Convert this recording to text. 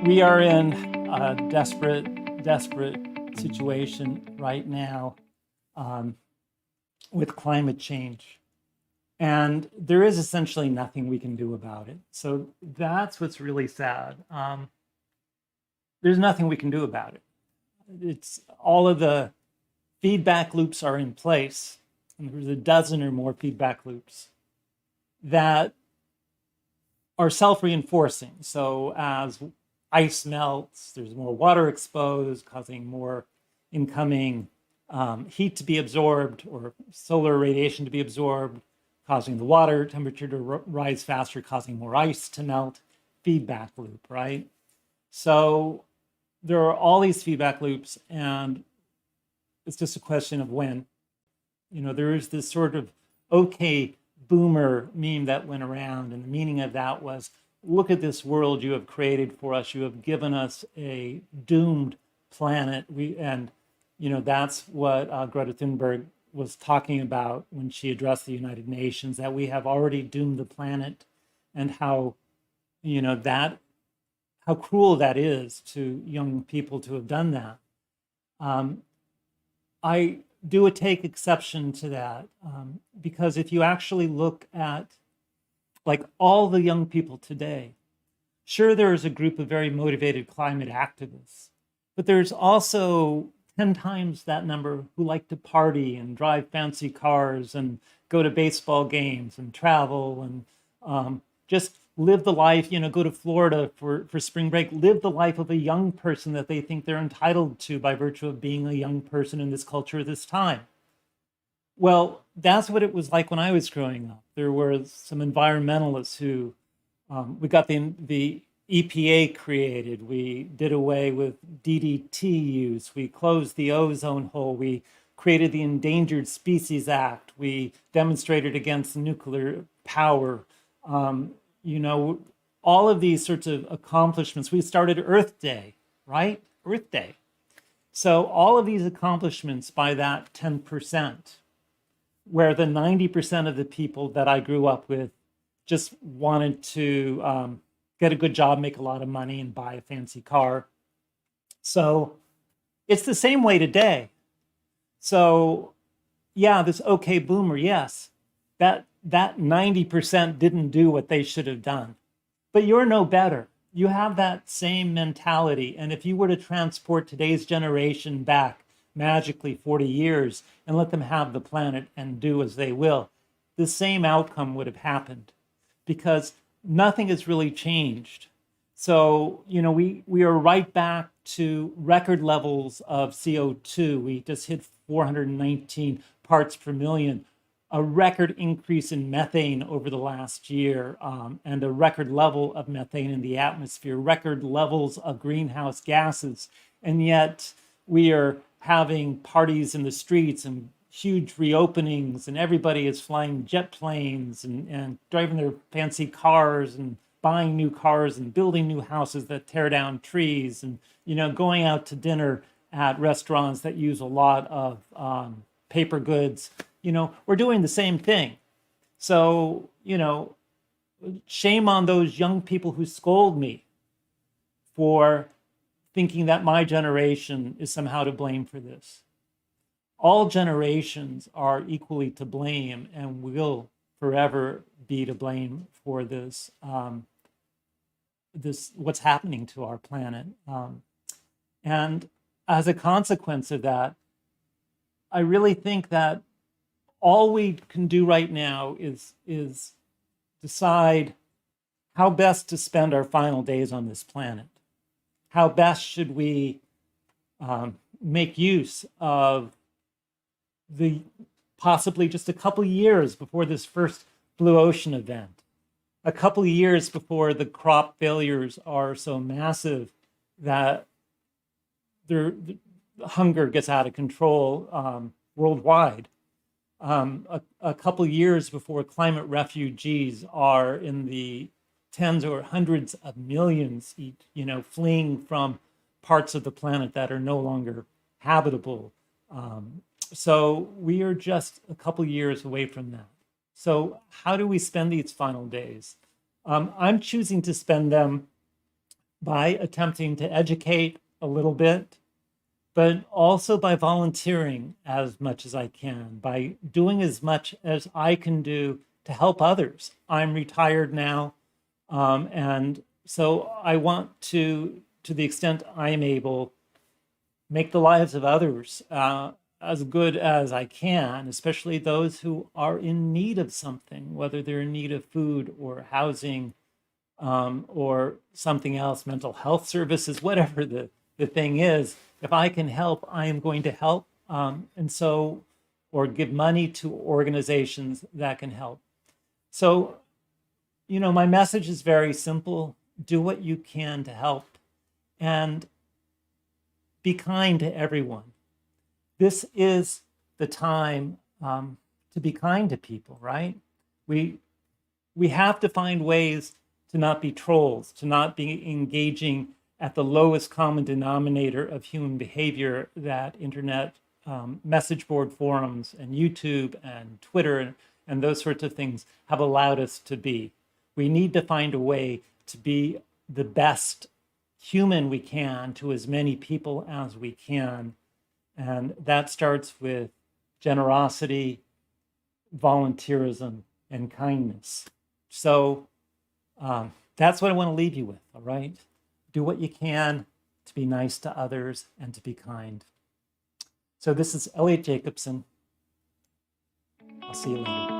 We are in a desperate situation right now um, with climate change. And there is essentially nothing we can do about it. So that's what's really sad. There's nothing we can do about it. It's all of the feedback loops are in place, and there's a dozen or more feedback loops that are self-reinforcing. So as ice melts, there's more water exposed, causing more incoming heat to be absorbed or solar radiation to be absorbed, causing the water temperature to rise faster, causing more ice to melt. Feedback loop, right? So there are all these feedback loops, and it's just a question of when. There is this sort of okay boomer meme that went around, and the meaning of that was, look at this world you have created for us. You have given us a doomed planet. That's what Greta Thunberg was talking about when she addressed the United Nations, that we have already doomed the planet, and how cruel that is to young people to have done that. I do take exception to that because if you actually look at like all the young people today, sure, there is a group of very motivated climate activists, but there's also 10 times that number who like to party and drive fancy cars and go to baseball games and travel and just live the life, go to Florida for spring break, live the life of a young person that they think they're entitled to by virtue of being a young person in this culture at this time. Well, that's what it was like when I was growing up. There were some environmentalists who, we got the EPA created, we did away with DDT use, we closed the ozone hole, we created the Endangered Species Act, we demonstrated against nuclear power. All of these sorts of accomplishments. We started Earth Day, right? Earth Day. So all of these accomplishments by that 10%, where the 90% of the people that I grew up with just wanted to get a good job, make a lot of money, and buy a fancy car. So it's the same way today. So yeah, this okay boomer, yes, that 90% didn't do what they should have done. But you're no better. You have that same mentality. And if you were to transport today's generation back magically 40 years and let them have the planet and do as they will, the same outcome would have happened because nothing has really changed. So, we are right back to record levels of CO2. We just hit 419 parts per million, a record increase in methane over the last year, and a record level of methane in the atmosphere, record levels of greenhouse gases. And yet we are having parties in the streets and huge reopenings, and everybody is flying jet planes and driving their fancy cars and buying new cars and building new houses that tear down trees and, going out to dinner at restaurants that use a lot of paper goods. We're doing the same thing. So, shame on those young people who scold me for thinking that my generation is somehow to blame for this. All generations are equally to blame and will forever be to blame for this, what's happening to our planet. And as a consequence of that, I really think that all we can do right now is decide how best to spend our final days on this planet. How best should we make use of the possibly just a couple years before this first blue ocean event, a couple of years before the crop failures are so massive that the hunger gets out of control worldwide. A couple years before climate refugees are in the tens or hundreds of millions, fleeing from parts of the planet that are no longer habitable. So we are just a couple years away from that. So how do we spend these final days? I'm choosing to spend them by attempting to educate a little bit, but also by volunteering as much as I can, by doing as much as I can do to help others. I'm retired now, and so I want to the extent I'm able, make the lives of others as good as I can, especially those who are in need of something, whether they're in need of food or housing or something else, mental health services, whatever the thing is. If I can help, I am going to help. And so, or give money to organizations that can help. So, my message is very simple. Do what you can to help and be kind to everyone. This is the time to be kind to people, right? We have to find ways to not be trolls, to not be engaging at the lowest common denominator of human behavior that internet message board forums and YouTube and Twitter and those sorts of things have allowed us to be. We need to find a way to be the best human we can to as many people as we can. And that starts with generosity, volunteerism, and kindness. So that's what I want to leave you with, all right? Do what you can to be nice to others and to be kind. So this is Elliot Jacobson. I'll see you later.